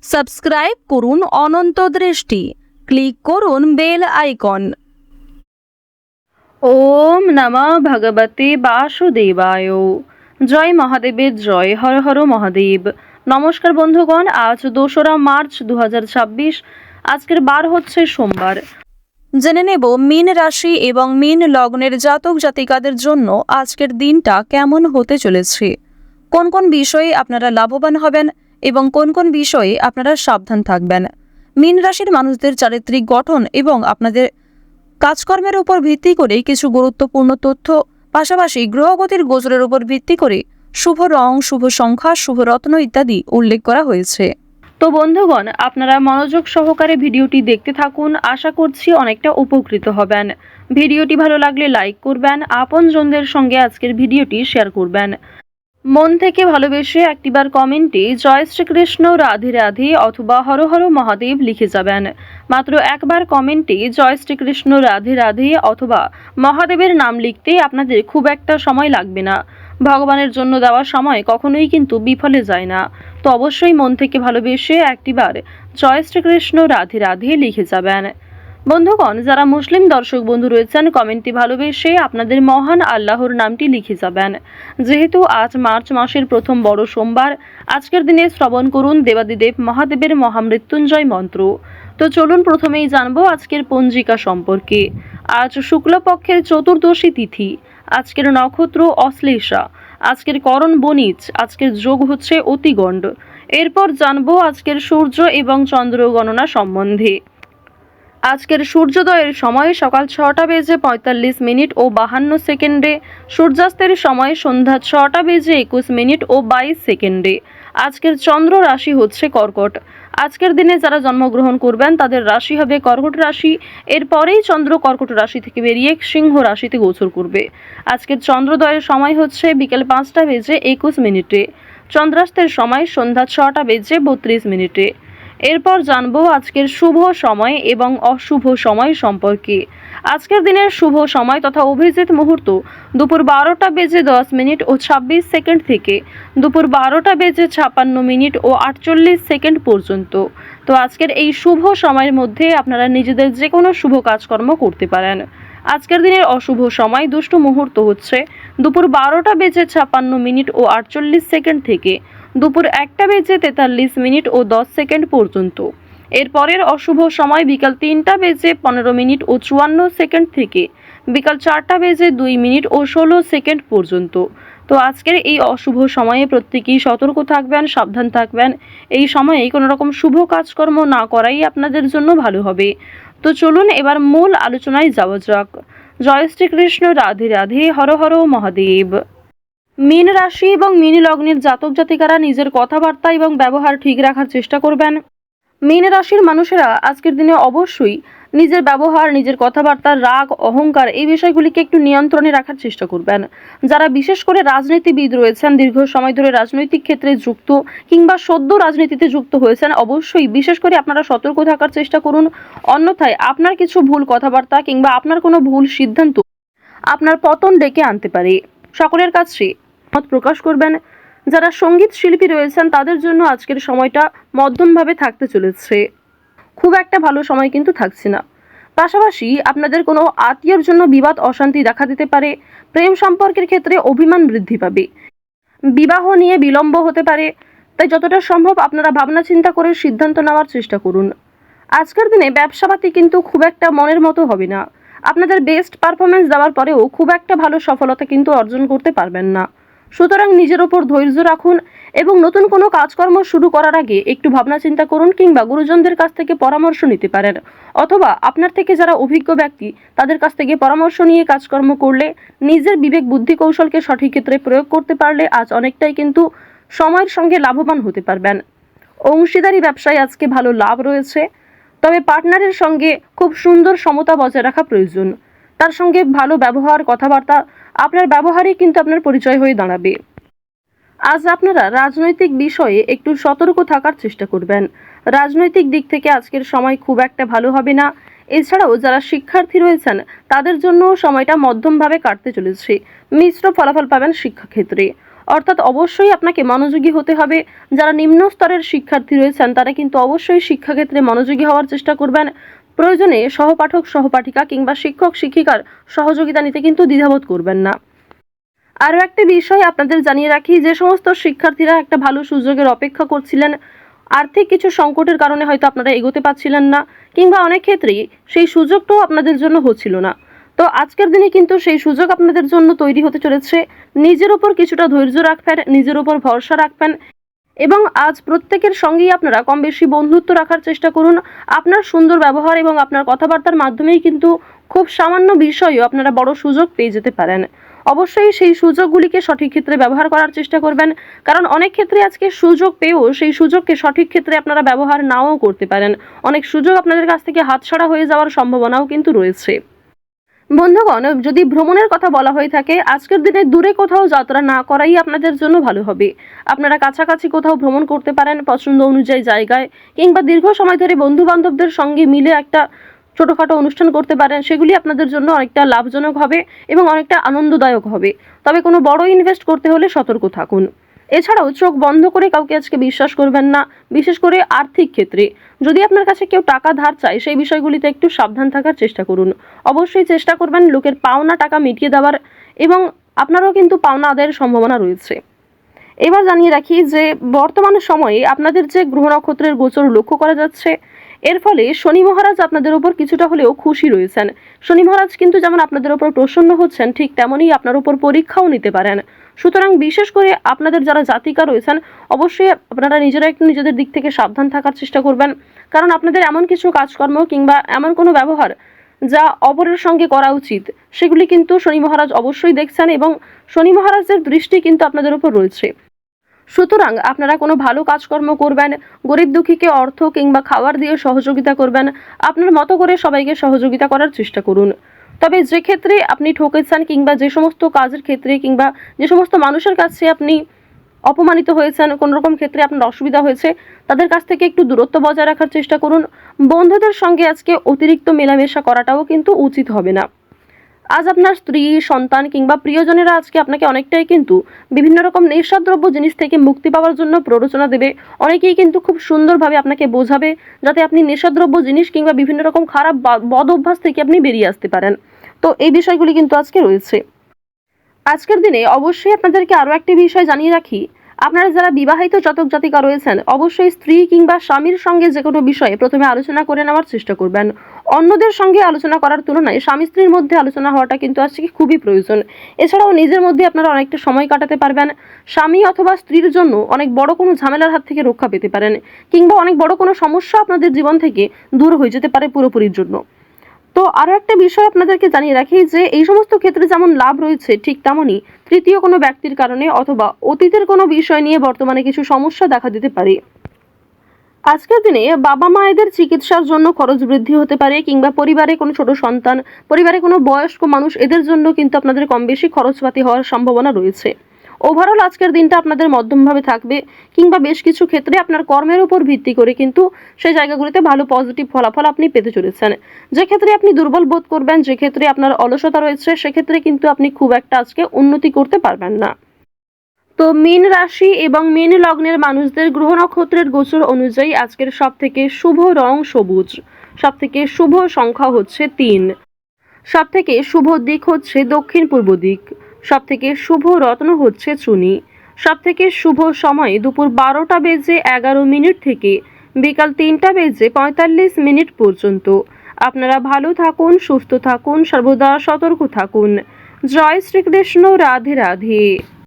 Subscribe করুন অনন্ত দৃষ্টি, click করুন বেল আইকন। ওম নমঃ ভগবতে বাসুদেবায়। জয় মহাদেবের জয়, হর হর মহাদেব। নমস্কার বন্ধুগণ, আজ 2রা মার্চ 2026। আজকের বার হচ্ছে সোমবার। জেনে নেব মীন রাশি এবং মীন লগ্নের জাতক জাতিকাদের জন্য আজকের দিনটা কেমন হতে চলেছে, কোন কোন বিষয়ে আপনারা লাভবান হবেন এবং কোন কোন বিষয়ে আপনারা সাবধান থাকবেন। মীন রাশির মানুষদের চারিত্রিক গঠন এবং আপনাদের কাজকর্মের উপর ভিত্তি করে কিছু গুরুত্বপূর্ণ তথ্য, পাশাপাশি গ্রহগতির গোচরের উপর ভিত্তি করে শুভ রং, শুভ সংখ্যা, শুভ রত্ন ইত্যাদি উল্লেখ করা হয়েছে। তো বন্ধুগণ, আপনারা মনোযোগ সহকারে ভিডিওটি দেখতে থাকুন, আশা করছি অনেকটা উপকৃত হবেন। ভিডিওটি ভালো লাগলে লাইক করবেন, আপনজনদের সঙ্গে আজকের ভিডিওটি শেয়ার করবেন। মন থেকে ভালোবেসে একটিবার কমেন্টে জয় শ্রীকৃষ্ণ, রাধে রাধে অথবা হর হর মহাদেব লিখে যাবেন। মাত্র একবার কমেন্টে জয় শ্রীকৃষ্ণ, রাধে রাধে অথবা মহাদেবের নাম লিখতে আপনাদের খুব একটা সময় লাগবে না। ভগবানের জন্য দেওয়া সময় কখনোই কিন্তু বিফলে যায় না। তো অবশ্যই মন থেকে ভালোবেসে একটিবার জয় শ্রীকৃষ্ণ, রাধে রাধে লিখে যাবেন। বন্ধুগণ, যারা মুসলিম দর্শক বন্ধু রয়েছেন, কমেন্টে ভালোবেসে আপনাদের মহান আল্লাহর নামটি লিখে যাবেন। যেহেতু আজ মার্চ মাসের প্রথম বড় সোমবার, আজকের দিনে শ্রবণ করুন দেবাদিদেব মহাদেবের মহামৃত্যুঞ্জয় মন্ত্র। তো চলুন প্রথমেই জানবো আজকের পঞ্জিকা সম্পর্কে। আজ শুক্লপক্ষের চতুর্দশী তিথি, আজকের নক্ষত্র অশ্লেষা, আজকের করণ বণিজ, আজকের যোগ হচ্ছে অতিগণ্ড। এরপর জানবো আজকের সূর্য এবং চন্দ্র গণনা সম্বন্ধে। আজকের সূর্যোদয়ের সময় সকাল 6টা বেজে 45 মিনিট ও 52 সেকেন্ডে, সূর্যাস্তের সময় সন্ধ্যা 6টা বেজে 21 মিনিট ও 22 সেকেন্ডে। আজকের চন্দ্র রাশি হচ্ছে কর্কট। আজকের দিনে যারা জন্মগ্রহণ করবেন তাদের রাশি হবে কর্কট রাশি। এরপরেই চন্দ্র কর্কট রাশি থেকে বেরিয়ে সিংহ রাশিতে গোচর করবে। আজকের চন্দ্রোদয়ের সময় হচ্ছে বিকেল 5টা বেজে 21 মিনিটে, চন্দ্রাস্তের সময় সন্ধ্যা 6টা বেজে 32 মিনিটে। এরপর জানবো আজকের শুভ সময় এবং অশুভ সময় সম্পর্কে। আজকের দিনের শুভ সময় তথা অভিজিৎ মুহূর্ত দুপুর 12টা বেজে 10 মিনিট ও 26 সেকেন্ড থেকে দুপুর 12টা বেজে 56 মিনিট ও 48 সেকেন্ড পর্যন্ত। তো আজকের এই শুভ সময়ের মধ্যে আপনারা নিজেদের যে কোনো শুভ কাজকর্ম করতে পারেন। আজকের দিনের অশুভ সময় দুষ্ট মুহূর্ত হচ্ছে দুপুর 12টা বেজে 56 মিনিট ও 48 সেকেন্ড থেকে দুপুর 1টা বেজে 43 মিনিট ও 10 সেকেন্ড পর্যন্ত। এরপরের অশুভ সময় বিকাল 3টা বেজে 15 মিনিট ও 54 সেকেন্ড থেকে বিকাল 4টা বেজে 2 মিনিট ও 16 সেকেন্ড পর্যন্ত। তো আজকের এই অশুভ সময়ে প্রত্যেকেই সতর্ক থাকবেন, সাবধান থাকবেন। এই সময়ে কোনো রকম শুভ কাজকর্ম না করাই আপনাদের জন্য ভালো হবে। তো চলুন এবার মূল আলোচনায় যাওয়া যাক। জয় শ্রীকৃষ্ণ, রাধে রাধে, হর হর মহাদেব। মীন রাশি এবং মীন লগ্নের জাতক জাতিকারা নিজের কথাবার্তা এবং ব্যবহার ঠিক রাখার চেষ্টা করবেন। মীন রাশির মানুষেরা আজকের দিনে অবশ্যই নিজের ব্যবহার, নিজের কথাবার্তার রাগ, অহংকার এই বিষয়গুলিকে একটু নিয়ন্ত্রণে রাখার চেষ্টা করবেন। যারা বিশেষ করে রাজনীতিবিদ রয়েছেন, দীর্ঘ সময় ধরে রাজনৈতিক ক্ষেত্রে যুক্ত কিংবা সদ্য রাজনীতিতে যুক্ত হয়েছেন, অবশ্যই বিশেষ করে আপনারা সতর্ক থাকার চেষ্টা করুন। অন্যথায় আপনার কিছু ভুল কথাবার্তা কিংবা আপনার কোনো ভুল সিদ্ধান্ত আপনার পতন ডেকে আনতে পারে। সকলের কাছে মত প্রকাশ করবেন। যারা সঙ্গীত শিল্পী রয়েছেন তাদের জন্য আজকের সময়টা মধ্যমভাবে থাকতে চলেছে, খুব একটা ভালো সময় কিন্তু থাকছে না। পাশাপাশি আপনাদের কোনো আত্মীয়র জন্য বিবাদ অশান্তি দেখা দিতে পারে। প্রেম সম্পর্কের ক্ষেত্রে অভিমান বৃদ্ধি পাবে। বিবাহ নিয়ে বিলম্ব হতে পারে। তাই যতটা সম্ভব আপনারা ভাবনা চিন্তা করে সিদ্ধান্ত নেওয়ার চেষ্টা করুন। আজকের দিনে ব্যবসাপাতি কিন্তু খুব একটা মনের মতো হবে না। আপনাদের বেস্ট পারফরমেন্স দেওয়ার পরেও খুব একটা ভালো সফলতা কিন্তু অর্জন করতে পারবেন না। সুতরাং নিজের ওপর ধৈর্য রাখুন এবং নতুন কোনো কাজকর্ম শুরু করার আগে একটু ভাবনা চিন্তা করুন কিংবা গুরুজনদের কাছ থেকে পরামর্শ নিতে পারেন, অথবা আপনার থেকে যারা অভিজ্ঞ ব্যক্তি তাদের কাছ থেকে পরামর্শ নিয়ে কাজকর্ম করলে, নিজের বিবেক বুদ্ধি কৌশলকে সঠিক ক্ষেত্রে প্রয়োগ করতে পারলে আজ অনেকটাই কিন্তু সময়ের সঙ্গে লাভবান হতে পারবেন। অংশীদারি ব্যবসায় আজকে ভালো লাভ রয়েছে, তবে পার্টনারের সঙ্গে খুব সুন্দর সমতা বজায় রাখা প্রয়োজন। তার সঙ্গে ভালো ব্যবহার, কথাবার্তা, আপনার ব্যবহারই কিন্তু আপনার পরিচয় হয়ে দাঁড়াবে। আজ আপনারা রাজনৈতিক বিষয়ে একটু সতর্ক থাকার চেষ্টা করবেন। রাজনৈতিক দিক থেকে আজকের সময় খুব একটা ভালো হবে না। এছাড়াও যারা শিক্ষার্থী রয়েছেন তাদের জন্য সময়টা মধ্যমভাবে কাটতে চলেছে। মিশ্র ফলাফল পাবেন শিক্ষাক্ষেত্রে। অর্থাৎ অবশ্যই আপনাকে মনোযোগী হতে হবে। যারা নিম্ন স্তরের শিক্ষার্থী রয়েছেন তারা কিন্তু অবশ্যই শিক্ষাক্ষেত্রে মনোযোগী হওয়ার চেষ্টা করবেন। প্রয়োজনে সহপাঠক সহপাঠিকা কিংবা শিক্ষক শিক্ষিকার সহযোগিতা নিতে কিন্তু দ্বিধাবোধ করবেন না। আরও একটি বিষয় আপনাদের জানিয়ে রাখি, যে সমস্ত শিক্ষার্থীরা একটা ভালো সুযোগের অপেক্ষা করছিলেন, আর্থিক কিছু সংকটের কারণে হয়তো আপনারা এগোতে পারছিলেন না, কিংবা অনেক ক্ষেত্রেই সেই সুযোগটাও আপনাদের জন্য হচ্ছিল না, তো আজকের দিনে কিন্তু সেই সুযোগ আপনাদের জন্য তৈরি হতে চলেছে। নিজের উপর কিছুটা ধৈর্য রাখবেন, নিজের উপর ভরসা রাখবেন এবং আজ প্রত্যেকের সঙ্গেই আপনারা কম বেশি বন্ধুত্ব রাখার চেষ্টা করুন। আপনার সুন্দর ব্যবহার এবং আপনার কথাবার্তার মাধ্যমেই কিন্তু খুব সামান্য বিষয়েও আপনারা বড় সুযোগ পেয়ে যেতে পারেন। অবশ্যই সেই সুযোগগুলিকে সঠিক ক্ষেত্রে ব্যবহার করার চেষ্টা করবেন, কারণ অনেক ক্ষেত্রে আজকে সুযোগ পেয়েও সেই সুযোগকে সঠিক ক্ষেত্রে আপনারা ব্যবহার নাও করতে পারেন। অনেক সুযোগ আপনাদের কাছ থেকে হাতছাড়া হয়ে যাওয়ার সম্ভাবনাও কিন্তু রয়েছে। বন্ধুগণ, যদি ভ্রমণের কথা বলা হয়ে থাকে, আজকের দিনে দূরে কোথাও যাত্রা না করাই আপনাদের জন্য ভালো হবে। আপনারা কাছাকাছি কোথাও ভ্রমণ করতে পারেন পছন্দ অনুযায়ী জায়গায়, কিংবা দীর্ঘ সময় ধরে বন্ধু বান্ধবদের সঙ্গে মিলে একটা ছোটোখাটো অনুষ্ঠান করতে পারেন। সেগুলি আপনাদের জন্য অনেকটা লাভজনক হবে এবং অনেকটা আনন্দদায়ক হবে। তবে কোনো বড় ইনভেস্ট করতে হলে সতর্ক থাকুন। এছাড়াও চোখ বন্ধ করে কাউকে আজকে বিশ্বাস করবেন না, বিশেষ করে আর্থিক ক্ষেত্রে। যদি আপনার কাছে কেউ টাকা ধার চায়, সেই বিষয়গুলিতে একটু সাবধান থাকার চেষ্টা করুন। অবশ্যই চেষ্টা করবেন লোকের পাওনা টাকা মিটিয়ে দেওয়ার, এবং আপনারও কিন্তু পাওনা আদায়ের সম্ভাবনা রয়েছে। এবার জানিয়ে রাখি যে বর্তমান সময়ে আপনাদের যে গ্রহ নক্ষত্রের গোচর লক্ষ্য করা যাচ্ছে, এর ফলে শনি মহারাজ আপনাদের উপর কিছুটা হলেও খুশি রয়েছেন। শনি মহারাজ কিন্তু যেমন আপনাদের উপর প্রসন্ন হচ্ছেন, ঠিক তেমনই আপনার উপর পরীক্ষাও নিতে পারেন। সুতরাং বিশেষ করে আপনাদের যারা জাতিকা রয়েছেন, অবশ্যই আপনারা নিজেরা একটু নিজেদের দিক থেকে সাবধান থাকার চেষ্টা করবেন, কারণ আপনাদের এমন কিছু কাজকর্ম কিংবা এমন কোনো ব্যবহার যা অপরের সঙ্গে করা উচিত, সেগুলি কিন্তু শনি মহারাজ অবশ্যই দেখছেন এবং শনি মহারাজের দৃষ্টি কিন্তু আপনাদের উপর রয়েছে। সুতরাং আপনারা কোনো ভালো কাজকর্ম করবেন, গরিব দুঃখীকে অর্থ কিংবা খাবার দিয়ে সহযোগিতা করবেন, আপনার মতো করে সবাইকে সহযোগিতা করার চেষ্টা করুন। তবে যে ক্ষেত্রে আপনি ঠকেছেন কিংবা যে সমস্ত কাজের ক্ষেত্রে কিংবা যে সমস্ত মানুষের কাছে আপনি অপমানিত হয়েছেন, কোনো রকম ক্ষেত্রে আপনার অসুবিধা হয়েছে, তাদের কাছ থেকে একটু দূরত্ব বজায় রাখার চেষ্টা করুন। বন্ধুদের সঙ্গে আজকে অতিরিক্ত মেলামেশা করাটাও কিন্তু উচিত হবে না। আজ আপনার স্ত্রী, সন্তান কিংবা প্রিয়জনেরা আজকে আপনাকে অনেকটাই কিন্তু বিভিন্ন রকম নেশাদ্রব্য জিনিস থেকে মুক্তি পাওয়ার জন্য প্ররোচনা দেবে। অনেকেই কিন্তু খুব সুন্দরভাবে আপনাকে বোঝাবে যাতে আপনি নেশাদ্রব্য জিনিস কিংবা বিভিন্ন রকম খারাপ বদ অভ্যাস থেকে আপনি বেরিয়ে আসতে পারেন। তো এই বিষয়গুলি কিন্তু আজকে রয়েছে। আজকের দিনে অবশ্যই আপনাদেরকে আরও একটি বিষয় জানিয়ে রাখি, আপনারা যারা বিবাহিত জাতক জাতিকা রয়েছেন, অবশ্যই স্ত্রী কিংবা স্বামীর সঙ্গে যে কোনো বিষয়ে প্রথমে আলোচনা করে নেওয়ার চেষ্টা করবেন। অন্যদের সঙ্গে আলোচনা করার তুলনায় স্বামী স্ত্রীর মধ্যে আলোচনা হওয়াটা কিন্তু আজকে খুবই প্রয়োজন। এছাড়াও নিজের মধ্যে আপনারা অনেকটা সময় কাটাতে পারবেন। স্বামী অথবা স্ত্রীর জন্য অনেক বড় কোনো ঝামেলার হাত থেকে রক্ষা পেতে পারেন, কিংবা অনেক বড় কোনো সমস্যা আপনাদের জীবন থেকে দূর হয়ে যেতে পারে পুরোপুরির জন্য। তো আরও একটা বিষয় আপনাদেরকে জানিয়ে রাখি যে এই সমস্ত ক্ষেত্রে যেমন লাভ রয়েছে, ঠিক তেমনই তৃতীয় কোনো ব্যক্তির কারণে অথবা অতীতের কোনো বিষয় নিয়ে বর্তমানে কিছু সমস্যা দেখা দিতে পারে। আজকের দিনে বাবা মায়েদের চিকিৎসার জন্য খরচ বৃদ্ধি হতে পারে, কিংবা পরিবারে কোনো ছোট সন্তান, পরিবারে কোনো বয়স্ক মানুষ, এদের জন্য কিন্তু আপনাদের কম বেশি খরচপাতি হওয়ার সম্ভাবনা রয়েছে। ওভারঅল আজকের দিনটা আপনাদের মধ্যমভাবে থাকবে, কিংবা বেশ কিছু ক্ষেত্রে আপনার কর্মের উপর ভিত্তি করে কিন্তু সেই জায়গাগুলিতে ভালো পজিটিভ ফলাফল আপনি পেতে চলেছেন। যে ক্ষেত্রে আপনি দুর্বল বোধ করবেন, যে ক্ষেত্রে আপনার অলসতা রয়েছে, সেক্ষেত্রে কিন্তু আপনি খুব একটা আজকে উন্নতি করতে পারবেন না। তো মীন রাশি এবং মীন লগ্নের মানুষদের গ্রহ নক্ষত্রের গোচর অনুযায়ী আজকের সব থেকে শুভ রং সবুজ, সব থেকে শুভ সংখ্যা হচ্ছে 3, সব থেকে শুভ দিক হচ্ছে দক্ষিণ পূর্ব দিক, সব থেকে শুভ রত্ন হচ্ছে চুনি, সব থেকে শুভ সময় দুপুর 12:11 থেকে বিকাল 3:45 পর্যন্ত। আপনারা ভালো থাকুন, সুস্থ থাকুন, সর্বদা সতর্ক থাকুন। জয় শ্রীকৃষ্ণ। রাধে রাধে।